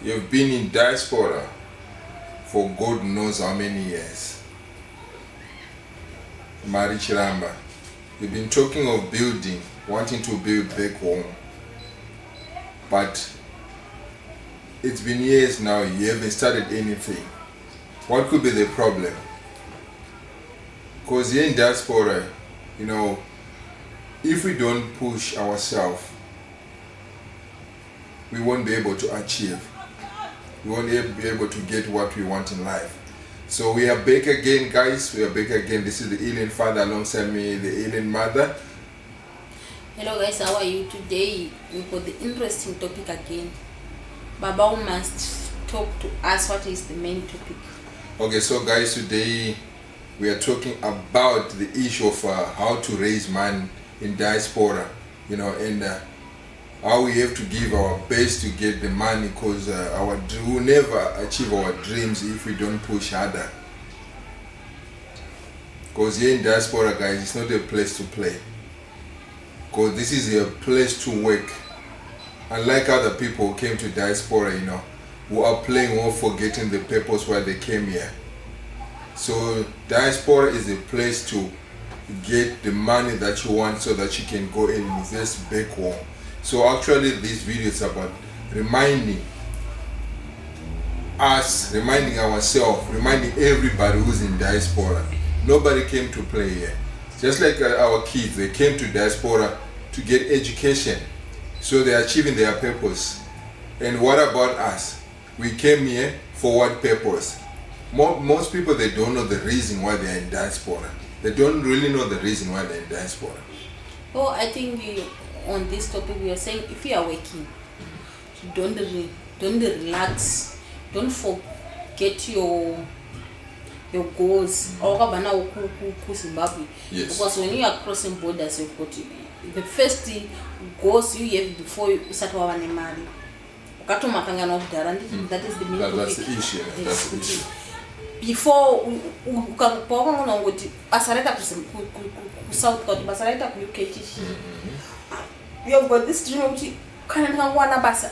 You've been in diaspora for God knows how many years. Mari Chiramba, you've been talking of building, wanting to build back home. But it's been years now, you haven't started anything. What could be the problem? Because here in diaspora, if we don't push ourselves, we won't be able to achieve. We won't be able to get what we want in life. So we are back again, guys. We are back again. This is the alien father alongside me, the alien mother. Hello guys, how are you today? We've got the interesting topic again. Baba must talk to us. What is the main topic? Okay, so guys, today we are talking about the issue of how to raise money in diaspora, and how we have to give our best to get the money, because we'll never achieve our dreams if we don't push harder. Because here in diaspora, guys, it's not a place to play. Because this is a place to work. Unlike other people who came to diaspora, who are playing or forgetting the purpose why they came here. So diaspora is a place to get the money that you want so that you can go and invest back home. So actually this video is about reminding us, reminding ourselves, reminding everybody who's in diaspora. Nobody came to play here. Just like our kids, they came to diaspora to get education. So they're achieving their purpose. And what about us? We came here for what purpose? Most people, they don't know the reason why they're in diaspora. They don't really know the reason why they're in diaspora. Oh, I think on this topic we are saying if you are working, don't relax, don't forget your goals. Zimbabwe. Yes. Because when you are crossing borders, you've got the first goals you have before you start having money. That is the main topic. That's the issue. That's the issue. Before basareta ku South Coast, basareta ku UK, you have got this dream of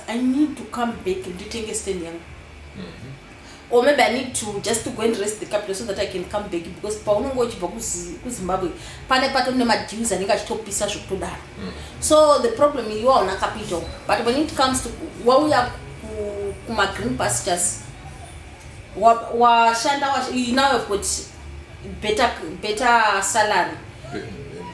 I need to come back and take a stand. Or maybe I need to just to go and rest the capital so that I can come back, because Zimbabwe so the problem is you are on a capital. But when it comes to what we are green pastures, you now have got better salary,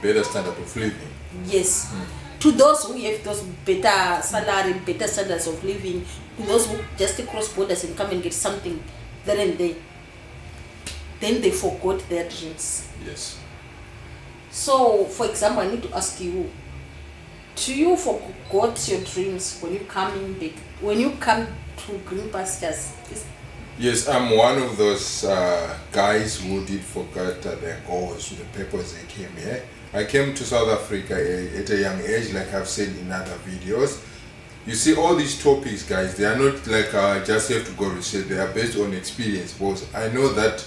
better standard of living. Yes. To those who have those better salary, better standards of living, to those who just cross borders and come and get something there and there, then they forgot their dreams. Yes. So, for example, I need to ask you, do you forgot your dreams when you come back, when you come to green pastures? Yes, I'm one of those guys who did forget their goals, the purpose they came here. I came to South Africa at a young age, like I've said in other videos. You see, all these topics, guys, they are not like just have to go research. They are based on experience. Because I know that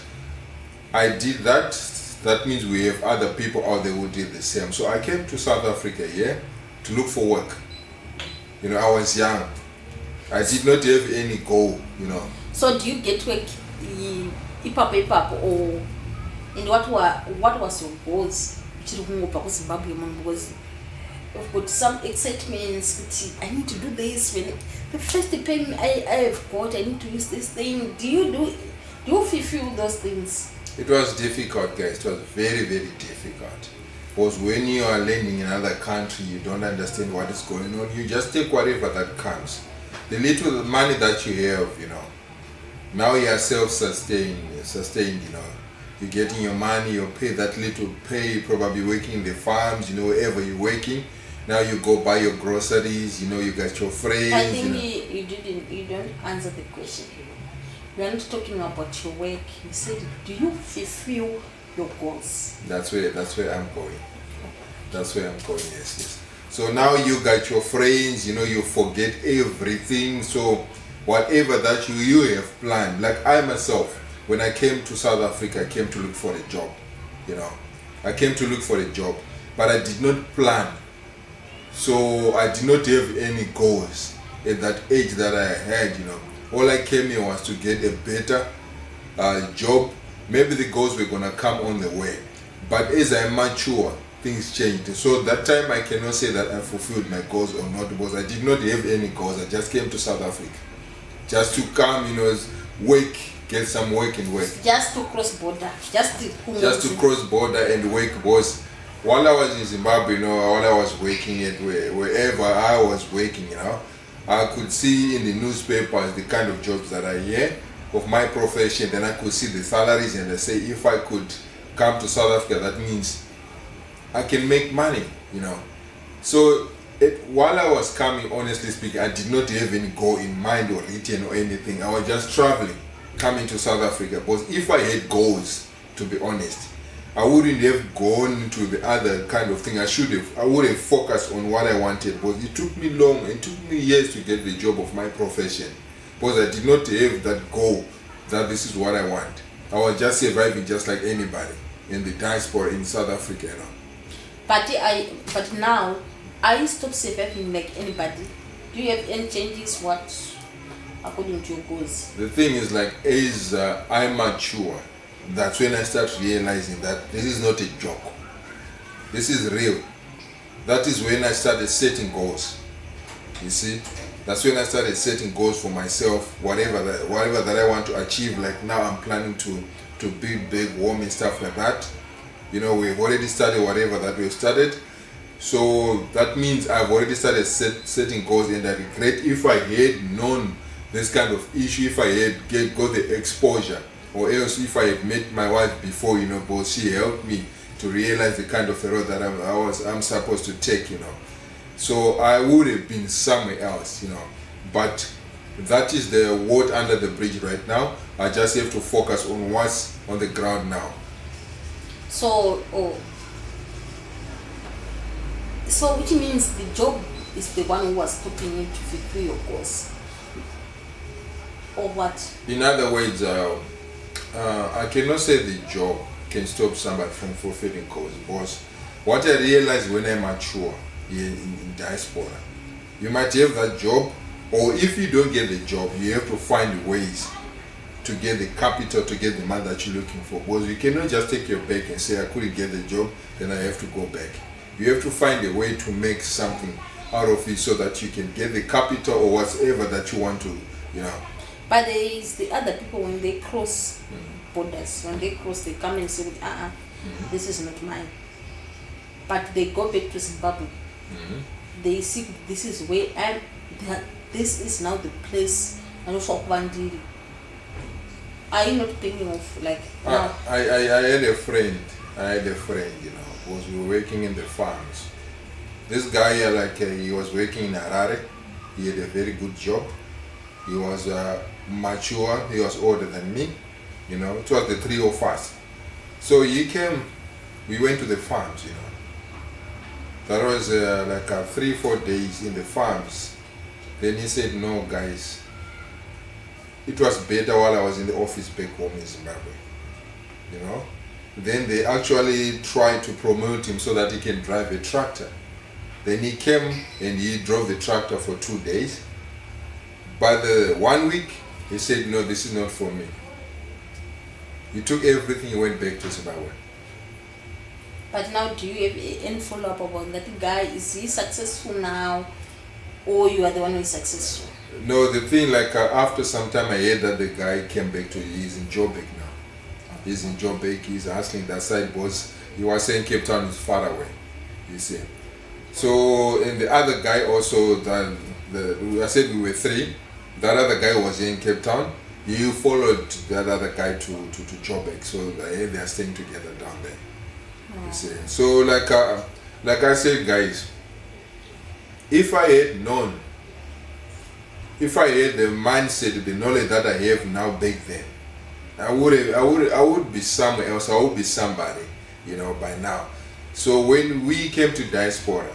I did that. That means we have other people out there who did the same. So I came to South Africa here to look for work. I was young. I did not have any goal, So do you get work or and what was your goals? Because I've got some excitements. I need to do this. When the first payment I have got, I need to use this thing. Do you fulfill those things? It was difficult, guys. It was very, very difficult. Because when you are learning in another country, you don't understand what is going on. You just take whatever that comes. The little money that you have, now you are self-sustained, You're getting your money, you pay that little pay, probably working in the farms, wherever you're working. Now you go buy your groceries, you got your friends. I think you don't answer the question. We are not talking about your work. You said, do you fulfill your goals? That's where I'm going. That's where I'm going, yes. So now you got your friends, you forget everything. So whatever that you have planned, like I myself, when I came to South Africa, I came to look for a job, I came to look for a job, but I did not plan. So I did not have any goals at that age that I had, All I came here was to get a better job. Maybe the goals were gonna come on the way, but as I mature, things changed. So that time I cannot say that I fulfilled my goals or not, because I did not have any goals. I just came to South Africa just to come, work, get some work and work. Just to cross border, just to cross border and work. Because while I was in Zimbabwe, while I was working at wherever I was working, I could see in the newspapers the kind of jobs that I hear of my profession. Then I could see the salaries, and I say, if I could come to South Africa, that means I can make money, So while I was coming, honestly speaking, I did not have any goal in mind or written or anything. I was just traveling, coming to South Africa. Because if I had goals, to be honest, I wouldn't have gone to the other kind of thing. I would have focused on what I wanted. Because it took me years to get the job of my profession. Because I did not have that goal that this is what I want. I was just surviving just like anybody in the diaspora in South Africa, But now, I stop surviving like anybody. Do you have any changes? What according to your goals? The thing is, as I mature, that's when I start realizing that this is not a joke. This is real. That is when I started setting goals. You see, that's when I started setting goals for myself. Whatever that I want to achieve. Like now, I'm planning to build big home and stuff like that. We've already started whatever that we've started. So that means I've already started setting goals, and I regret if I had known this kind of issue, if I had got the exposure, or else if I had met my wife before, because she helped me to realize the kind of road that I'm supposed to take, So I would have been somewhere else, But that is the water under the bridge right now. I just have to focus on what's on the ground now. So which means the job is the one who was stopping you to fulfill your goals, or what? In other words, I cannot say the job can stop somebody from fulfilling goals. Because what I realized when I mature in diaspora, you might have that job, or if you don't get the job, you have to find ways to get the capital, to get the money that you're looking for. Because you cannot just take your back and say, I couldn't get the job, then I have to go back. You have to find a way to make something out of it so that you can get the capital or whatever that you want to, But there is the other people, when they cross borders, when they cross, they come and say, this is not mine. But they go back to Zimbabwe. They see this is where this is now the place. And also, are you not thinking of now? I had a friend, because we were working in the farms. This guy, he was working in Harare. He had a very good job. He was mature. He was older than me. It was the three of us. So he came. We went to the farms. That was 3-4 days in the farms. Then he said, "No, guys. It was better while I was in the office back home in Zimbabwe." Then they actually tried to promote him so that he can drive a tractor. Then he came and he drove the tractor for 2 days. By the 1 week, he said, "No, this is not for me." He took everything, he went back to Zimbabwe. But now, do you have any follow-up about that guy? Is he successful now, or you are the one who is successful? No, the thing, after some time, I heard that the guy came back he's in Joburg now. He's in Joburg, he's hustling that side, because he was saying Cape Town is far away, you see. So, and the other guy also, I said we were three. That other guy was in Cape Town. He followed that other guy to Joburg, so they are staying together down there. You see. So, like I said, guys, if I had known, if I had the mindset, the knowledge that I have now back then, I would be somewhere else. I would be somebody, by now. So when we came to Diaspora,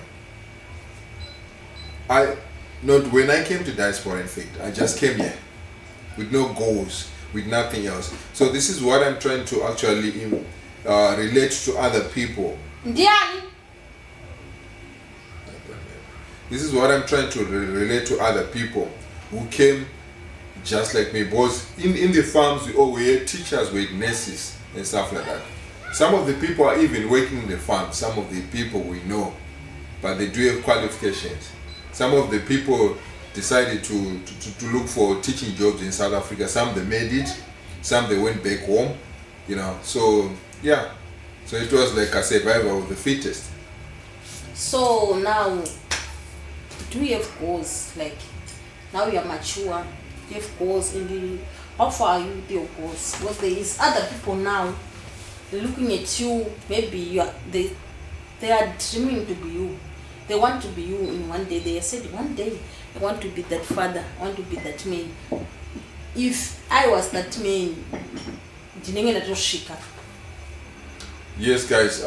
when I came to Diaspora, in fact, I just came here with no goals, with nothing else. So this is what I'm trying to actually relate to other people. This is what I'm trying to relate to other people who came just like me, because in the farms we had teachers, we had nurses and stuff like that. Some of the people are even working in the farm, some of the people we know, but they do have qualifications. Some of the people decided to look for teaching jobs in South Africa. Some they made it, some they went back home, you know. So yeah, so it was like a survival of the fittest. So now, do you have goals? Like now you are mature, you have goals in the. How far are you with your goals? Because there is other people now looking at you. Maybe you are they are dreaming to be you. They want to be you in one day. They said one day I want to be that father. I want to be that man. If I was that man, yes, guys.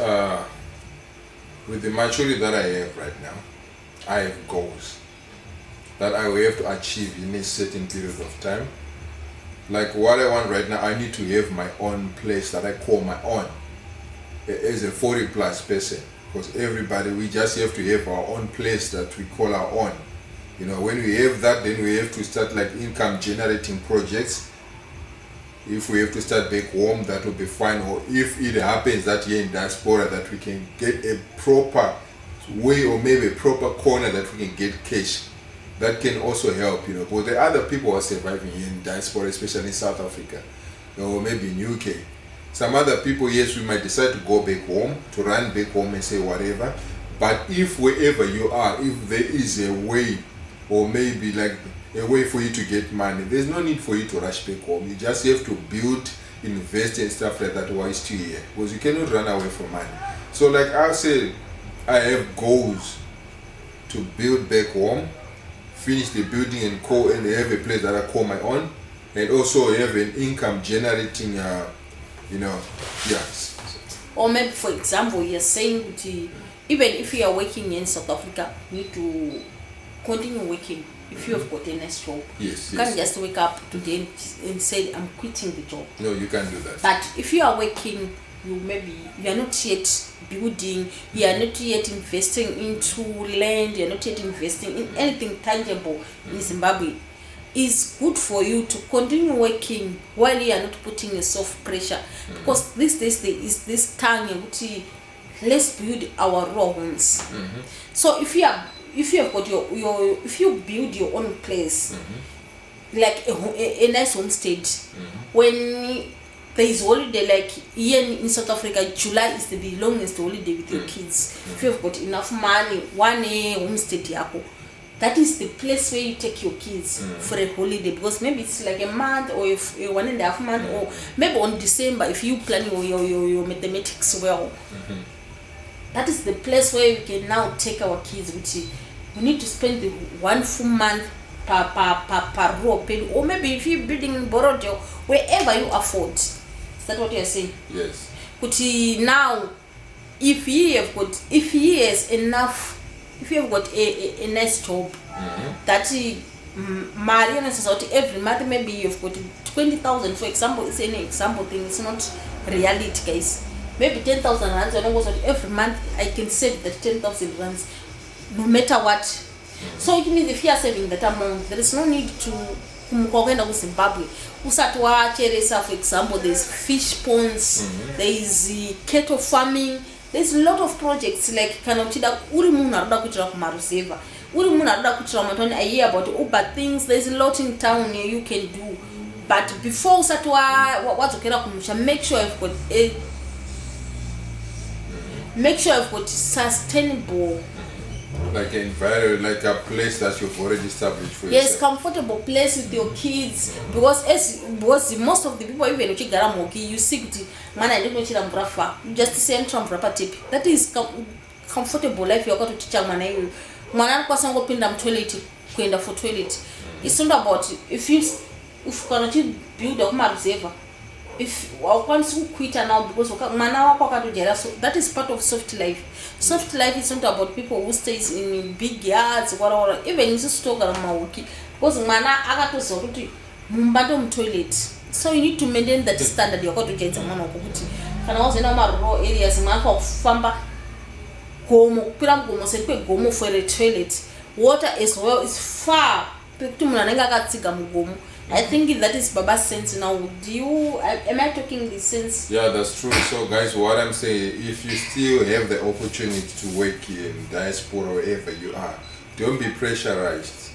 With the maturity that I have right now, I have goals that I will have to achieve in a certain period of time. Like what I want right now, I need to have my own place that I call my own as a 40 plus person, because everybody, we just have to have our own place that we call our own. You know, when we have that, then we have to start like income generating projects. If we have to start back home, that will be fine. Or if it happens that here in Diaspora that we can get a proper way or maybe a proper corner that we can get cash, that can also help, you know. But the other people are surviving here in Diaspora, especially in South Africa or maybe in UK. Some other people, yes, we might decide to go back home, to run back home and say whatever. But if wherever you are, if there is a way or maybe like a way for you to get money, there's no need for you to rush back home. You just have to build, invest and stuff like that while you're still here, because you cannot run away from money. So like I said, I have goals to build back home, finish the building and have a place that I call my own, and also have an income generating you know, yes. Or maybe for example you're saying that even if you are working in South Africa, you need to continue working. If you have got a nice job, yes, you can't just wake up today and say I'm quitting the job. No, you can't do that. But if you are working, you are not yet building, you are not yet investing into land, you are not yet investing in anything tangible in Zimbabwe. It's good for you to continue working while you are not putting yourself pressure, because these days there is this tongue which let's build our raw homes. So if you have got if you build your own place, like a nice homestead, when there is holiday, like here in South Africa, July is the longest holiday with your kids. If you have got enough money, one homestead yako, that is the place where you take your kids for a holiday, because maybe it's like a month or 1.5 months, or maybe on December if you plan your mathematics well. That is the place where we can now take our kids, which we need to spend the 1 full month per row, or maybe if you're building in Borodio, wherever you afford. Is that what you're saying? Yes. But now, if you have got a nice job, that Mariana says every month maybe you've got 20,000, for example. It's an example thing, it's not reality, guys. Maybe 10,000 rands, every month I can save that 10,000 rands no matter what. So it means if you are saving that amount, there is no need to go Zimbabwe. For example, there's fish ponds, there is cattle farming, there's a lot of projects like I hear about Uber things. There's a lot in town here you can do. But before make sure you've got sustainable, like an environment, like a place that you've already established for yourself. Yes, comfortable place with your kids, because most of the people, even if you see man, I don't know you just send from proper tip. That is comfortable life. You're going to teach man toilet, for toilet. It's not about if you cannot build a reserve. If once you quit now because so that is part of soft life. Soft life is not about people who stays in big yards, whatever. Even in this talk because toilet. So you need to maintain that standard. You're going to get someone and also in our rural areas, famba gomo for a toilet. Water as well is far. I think that is Baba's sense now. Am I talking this sense? Yeah, that's true. So guys, what I'm saying, if you still have the opportunity to work in diaspora or wherever you are, don't be pressurized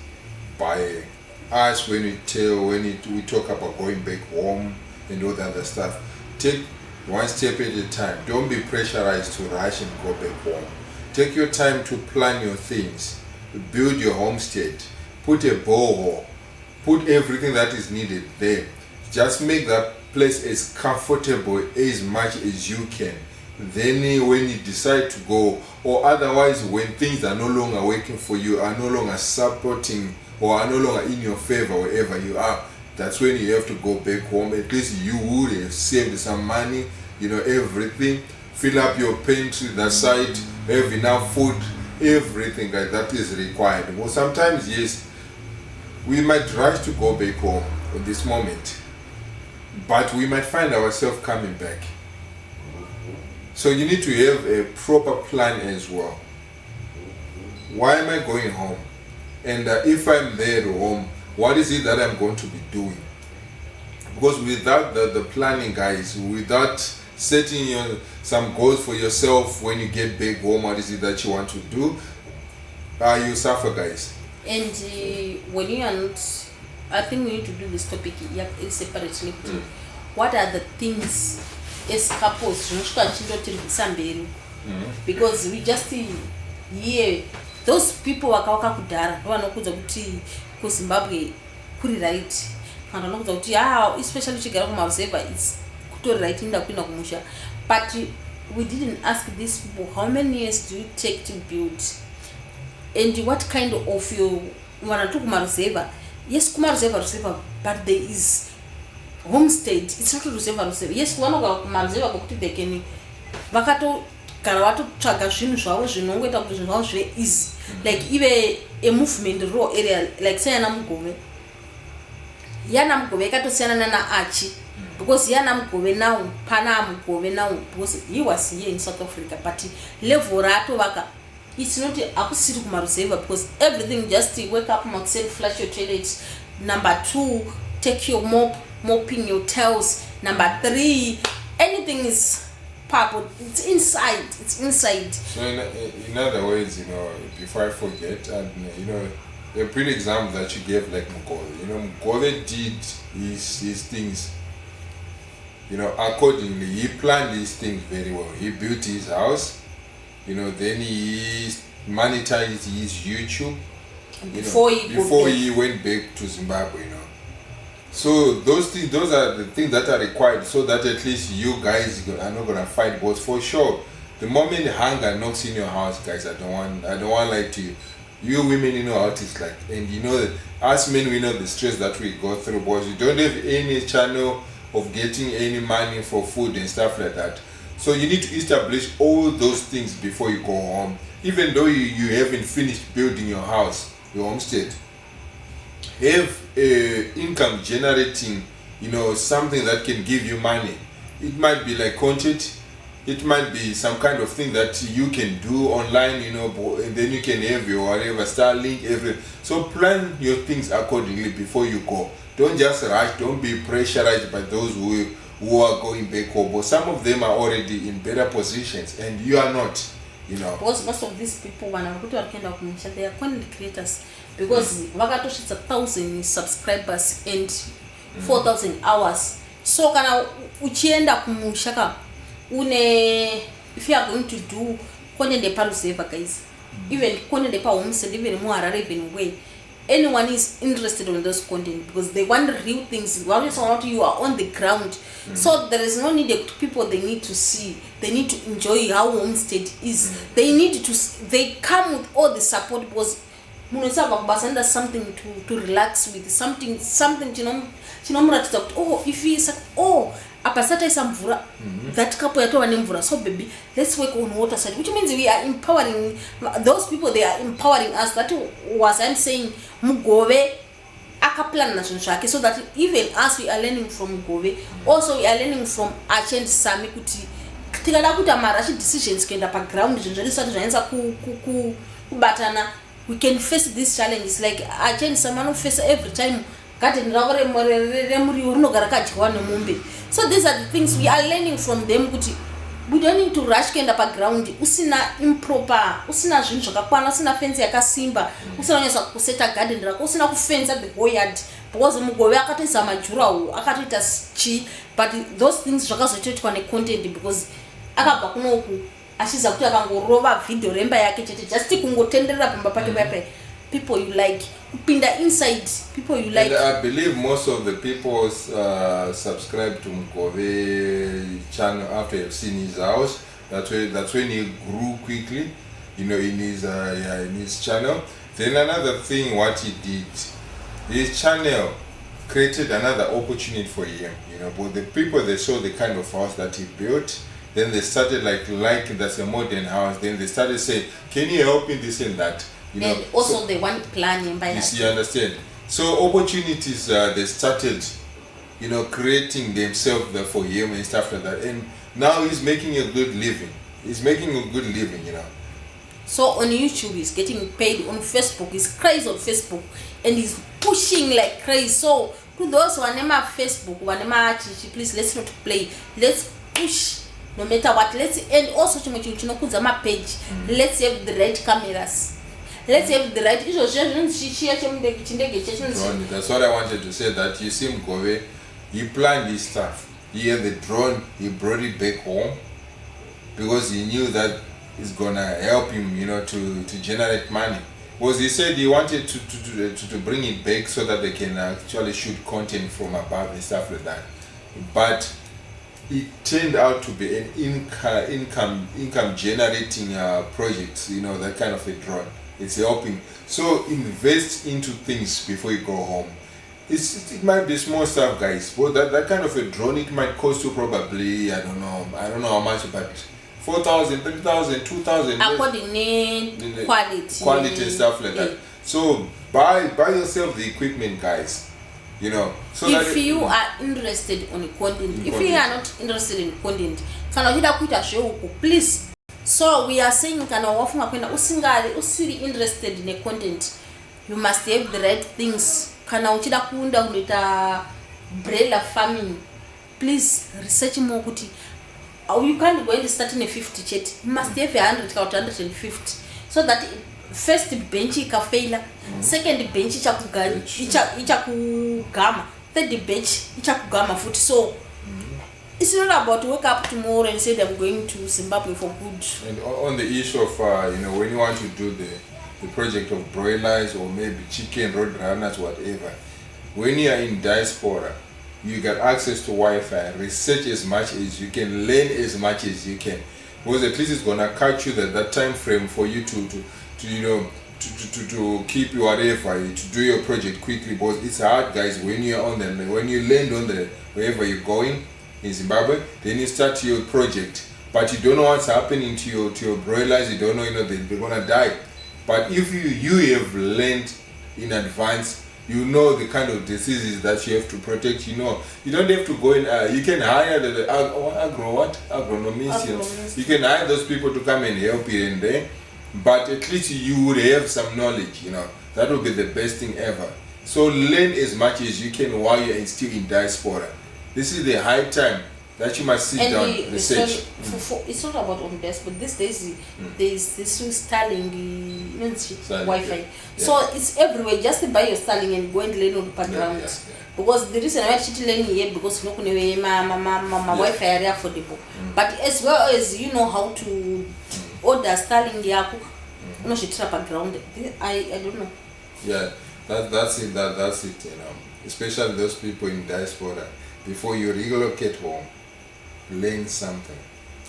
by us when we talk about going back home and all the other stuff. Take one step at a time. Don't be pressurized to rush and go back home. Take your time to plan your things, build your homestead, put a borehole, put everything that is needed there. Just make that place as comfortable as much as you can. Then when you decide to go, or otherwise when things are no longer working for you, are no longer supporting or are no longer in your favor wherever you are, that's when you have to go back home. At least you would have saved some money, everything. Fill up your pantry, that side, have enough food, everything like that is required. Well, sometimes, yes, we might rush to go back home at this moment, but we might find ourselves coming back. So you need to have a proper plan as well. Why am I going home? And if I'm there at home, what is it that I'm going to be doing? Because without the planning, guys, without setting some goals for yourself when you get back home, what is it that you want to do, you suffer, guys. And when you are not, I think we need to do this topic separately. What are the things as couples because we just hear those people wakawaka kudhara vanokudza kuti kuZimbabwe kuri right kana vanokudza kuti especially chigara kumaruzeva it's kutori right inda kuenda kumusha, but we didn't ask these people how many years do you take to build and what kind of you wanna to kumaruzeva. Yes, kumaruzeva, but there is homestead. It's not ruseva. Yes, one of kumaruzeva bokuti they can vakato karawato tsvaga zvinhu zvavo zvinongoita kuti zvinhu zvavo zvive easy, like ive a movement raw area, like sayana mugove yakatosiyana nana Archie, because yana mugove now pana mugove now because he was here in South Africa, but level rato vaka it's not akusiri kumaruzeva because everything just wake up myself, flush your toilet, number 2 take your mopping your tails, number 3 anything is purple, it's inside. So in other words, before I forget, and a pretty example that you gave, like Mugove, Mugove did his things accordingly. He planned these things very well. He built his house, then he monetized his YouTube before he went back to Zimbabwe. So those are the things that are required, so that at least you guys are not gonna fight. But for sure, the moment hunger knocks in your house, guys, I don't want to lie to you. You women, how it is like, and that us men, we know the stress that we go through. But we don't have any channel of getting any money for food and stuff like that. So you need to establish all those things before you go home. Even though you haven't finished building your house, your homestead, have income generating, something that can give you money. It might be like content, it might be some kind of thing that you can do online, and then you can have your whatever Starlink, everything. So plan your things accordingly before you go. Don't just rush, don't be pressurized by those who are going back home. But some of them are already in better positions and you are not. Because most of these people they are content creators, because vakatosvitsa 1,000 subscribers and 4,000 hours. So kana uchienda kumusha if you are going to do content eparuzeva, guys, even content epahomestead, even muharare, even way, anyone is interested in those content because they want real things. You are on the ground, so there is no need to people. They need to see, they need to enjoy how homestead is. They come with all the support because munosava something to relax with, something if he is apasata isamvura that couple yatova nemvura, so baby, let's work on water side, which means we are empowering those people. They are empowering us. That was I'm saying Mugove akaplan na zvinhu, so that even us, we are learning from Mugove. Also we are learning from Archie and Sami kuti tikada kuita marashi decisions kuenda pa ground zvinhu zvisati zvaenza kubatana, we can face these challenges. Like Archie and Sami face every time garden ravo remuriwo rinogara kadyiwa nemombe. So these are the things we are learning from them kuti we don't need to rush kuenda paground usina improper, usina zvinhu zvakakwana, usina fence yakasimba, usina kunyasa kuseta garden rako, usina kufenza the whole yard because mugove akatoisa majurawo akatoita chi, but those things zvakazotoitwa necontent because akabva kunoku achiza kuti akangorova video remba yake chete just kungotenderera pamba pake papa people you like kupinda inside people you like. And I believe most of the people subscribe to Mugove channel after you've seen his house. That's when he grew quickly, in his channel. Then another thing what he did, his channel created another opportunity for him, but the people, they saw the kind of house that he built, then they started like that's a modern house, then they started saying, can you help me this and that, and also so, they want planning by that. You understand? So opportunities, they started, creating themselves there for him and stuff like that, and now he's making a good living. So on YouTube he's getting paid, on Facebook he's crazy on Facebook and he's pushing like crazy. So to those who are never Facebook, please let's not play, let's push no matter what, and also my page, let's have the right cameras, let's have the right. That's what I wanted to say, that you see Mugove, he planned his stuff. He had the drone, he brought it back home because he knew that it's gonna help him, to generate money. Because he said he wanted to bring it back so that they can actually shoot content from above and stuff like that. But it turned out to be an income generating project, that kind of a drone. It's helping. So invest into things before you go home. It might be small stuff, guys, but that kind of a drone, it might cost you probably, I don't know how much, but 4,000, 3,000, 2,000 according to quality and stuff like that. So buy yourself the equipment, guys, so if you are interested in content, if you are not interested in content, please. So we are saying usiri interested in content, you must have the right things. Kana uchida kuunda unaita umbrella farming, please research more kuti. You can't go and start in a 50 chat. You must have 100 or 150. So that first bench ikafaila, second bench ichakugama, third bench ichakugama foot. So it's not about wake up tomorrow and say I'm going to Zimbabwe for good. And on the issue of when you want to do the project of broilers or maybe chicken, road runners, whatever, when you are in Diaspora, you get access to Wi-Fi, research as much as you can, learn as much as you can, because at least it's gonna catch you that time frame for you to keep your whatever, to do your project quickly. Because it's hard, guys, when you land on the wherever you're going in Zimbabwe, then you start your project, but you don't know what's happening to your broilers. You don't know, they're gonna die. But if you have learned in advance, you know the kind of diseases that you have to protect. You don't have to go in. You can hire the agronomists. You can hire those people to come and help you in there. But at least you would have some knowledge. That would be the best thing ever. So learn as much as you can while you're still in Diaspora. This is the high time that you must sit down and research. It's not about on desk, but these days there's this Starlink Wi-Fi. Yeah. So it's everywhere. Just buy your Starlink and go and learn on the background. Yeah. Because the reason I'm actually learning here because my Wi-Fi are affordable. But as well as you know how to order Starlink, no shit background. I don't know. Yeah, that's it. Especially those people in Diaspora. Before you relocate home, learn something.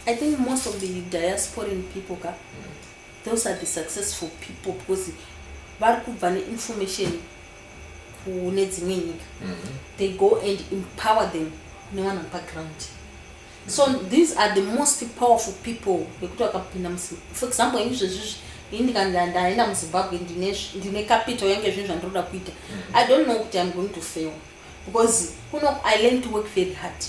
I think most of the diasporan people, those are the successful people because they information they go and empower them in one background. So these are the most powerful people. For example, in Zimbabwe, I don't know what I'm going to fail. Because I learned to work very hard.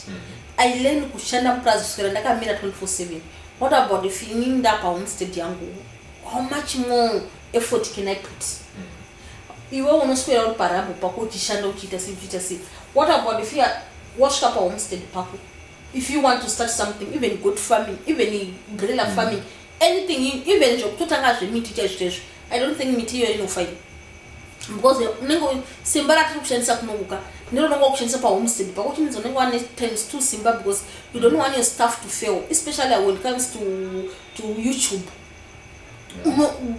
I learned to shanda mprazo ndakamira 24/7. What about if you need up on stage yangu? How much more effort can I put? iwe unoswera uri parambo pako uchishanda uchiita sei. What about if you wasvika pahomestead pako, if you want to start something, even goat farming, even umbrella farming, anything, even zvekutotanga zvemiti chaizvizvo, I don't think miti iyoyo inofaini, because unenge simba ratiri kushandisa kunouka ndinononga kushandisa pahomestead pako uchinzi unenge wane times 2 simba, because you don't want your stuff to fail, especially when it comes to YouTube.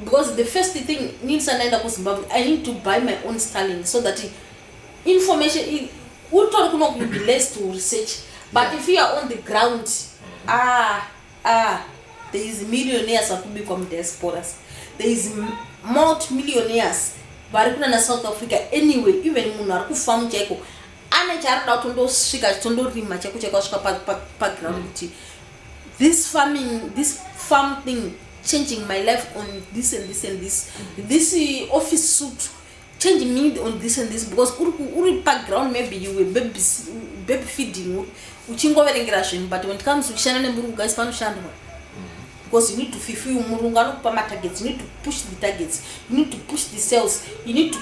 Because the first thing needs anaenda kuZimbabwe, I need to buy my own Starlink so that information utori kuno be less to research, but if you are on the ground, there is millionaires wakubikwa mu diasporas, there is multi-millionaires vari kuna na South Africa anyway. Even munhu ari kufamu chaiko ane chaarida kutondosvika chitondorima chaiko chakasvika pa ground kuti this farm thing changing my life on this and this and this, this office suit changing me on this and this, because uri background maybe you were baby feeding uchingoverengera zvinhu, but when it comes to kushanda nemurungu guys panoshandwa, because you need to fulfill murungu anokupa matargets, you need to push the targets, you need to push the sales, you need to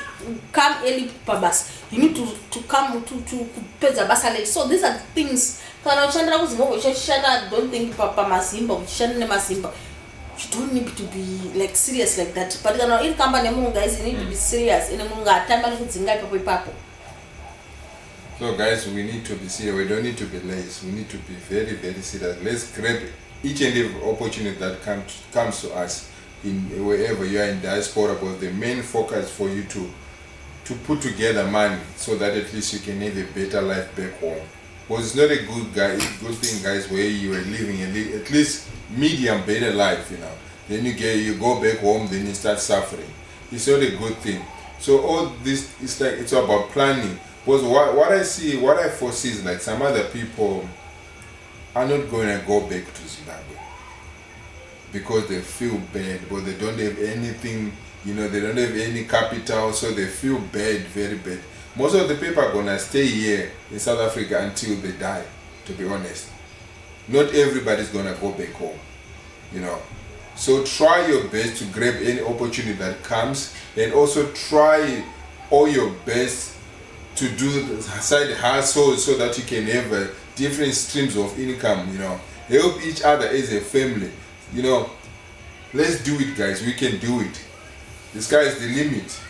come early pabasa, you need to come to kupedza basa late. So these are the things kana uchandira kuZimbabwe uchishanda, don't think pamazimba uchishanda nemazimba, you don't need to be like serious like that, but kana iri company munhu guys, you need to be serious ene munhu atamba nekudzinga ipapo. So guys, we need to be serious, we don't need to be lazy, we need to be very, very serious. Let's grab each and every opportunity that comes to us in wherever you are in diaspora, because the main focus for you to put together money so that at least you can have a better life back home. Because it's not a good thing guys, where you are living at least medium better life, you know, then you go back home, then you start suffering. It's not a good thing. So all this is like, it's about planning. Because what I foresee is like some other people are not going to go back to Zimbabwe because they feel bad, but they don't have anything, you know, they don't have any capital, so they feel bad, very bad. Most of the people are going to stay here in South Africa until they die, to be honest. Not everybody's going to go back home, you know. So try your best to grab any opportunity that comes, and also try all your best to do side hustles so that you can have different streams of income, you know. Help each other as a family, you know. Let's do it guys, we can do it. The sky is the limit.